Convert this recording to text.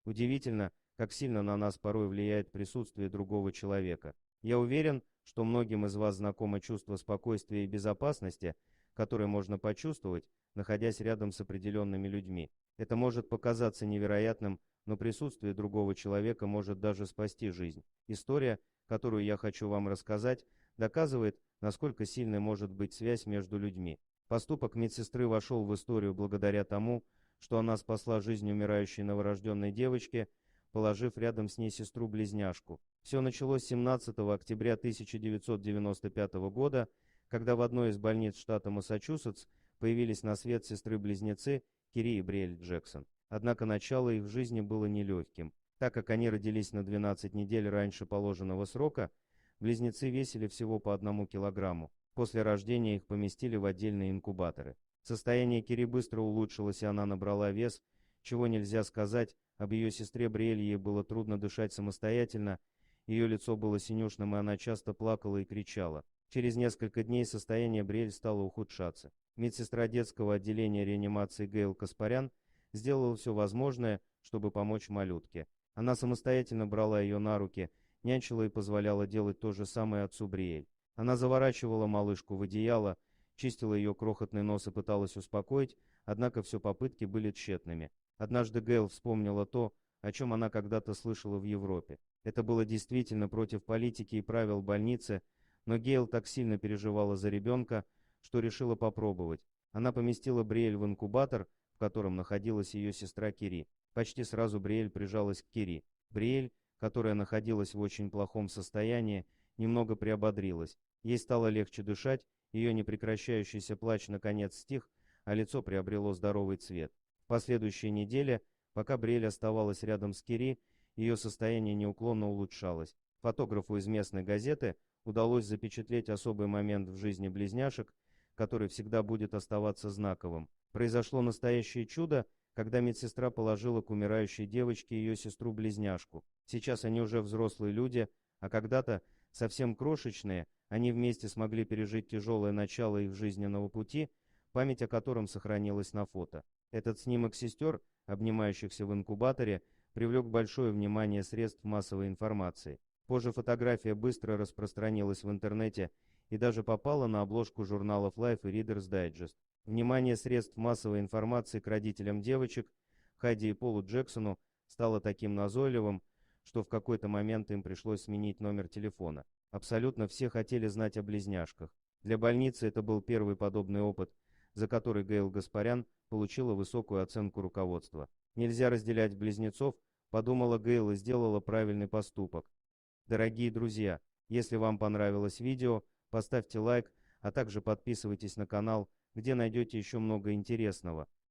Удивительно, как сильно на нас порой влияет присутствие другого человека. Я уверен, что многим из вас знакомо чувство спокойствия и безопасности, которое можно почувствовать, находясь рядом с определенными людьми. Это может показаться невероятным, но присутствие другого человека может даже спасти жизнь. История, которую я хочу вам рассказать, доказывает, насколько сильной может быть связь между людьми. Поступок медсестры вошел в историю благодаря тому, что она спасла жизнь умирающей новорожденной девочки, положив рядом с ней сестру-близняшку. Все началось 17 октября 1995 года, когда в одной из больниц штата Массачусетс появились на свет сестры-близнецы Кири и Бриэль Джексон. Однако начало их жизни было нелегким. Так как они родились на 12 недель раньше положенного срока, близнецы весили всего по 1 килограмму. После рождения их поместили в отдельные инкубаторы. Состояние Кири быстро улучшилось, и она набрала вес, чего нельзя сказать об ее сестре Бриэль. Ей было трудно дышать самостоятельно, ее лицо было синюшным, и она часто плакала и кричала. Через несколько дней состояние Бриэль стало ухудшаться. Медсестра детского отделения реанимации Гейл Каспарян сделала все возможное, чтобы помочь малютке. Она самостоятельно брала ее на руки, нянчила и позволяла делать то же самое отцу Бриэль. Она заворачивала малышку в одеяло, чистила ее крохотный нос и пыталась успокоить, однако все попытки были тщетными. Однажды Гейл вспомнила то, о чем она когда-то слышала в Европе. Это было действительно против политики и правил больницы, но Гейл так сильно переживала за ребенка, что решила попробовать. Она поместила Бриэль в инкубатор, в котором находилась ее сестра Кири. Почти сразу Бриэль прижалась к Кири. Бриэль, которая находилась в очень плохом состоянии, немного приободрилась. Ей стало легче дышать, ее непрекращающийся плач наконец стих, а лицо приобрело здоровый цвет. В последующие недели, пока Бриэль оставалась рядом с Кири, ее состояние неуклонно улучшалось. Фотографу из местной газеты удалось запечатлеть особый момент в жизни близняшек, который всегда будет оставаться знаковым. Произошло настоящее чудо, когда медсестра положила к умирающей девочке ее сестру-близняшку. Сейчас они уже взрослые люди, а когда-то, совсем крошечные, они вместе смогли пережить тяжелое начало их жизненного пути, память о котором сохранилась на фото. Этот снимок сестер, обнимающихся в инкубаторе, привлек большое внимание средств массовой информации. Позже фотография быстро распространилась в интернете и даже попала на обложку журналов Life и Reader's Digest. Внимание средств массовой информации к родителям девочек, Хайди и Полу Джексону, стало таким назойливым, что в какой-то момент им пришлось сменить номер телефона. Абсолютно все хотели знать о близняшках. Для больницы это был первый подобный опыт, за который Гейл Гаспарян получила высокую оценку руководства. Нельзя разделять близнецов, подумала Гейл и сделала правильный поступок. Дорогие друзья, если вам понравилось видео, поставьте лайк, а также подписывайтесь на канал, где найдете еще много интересного.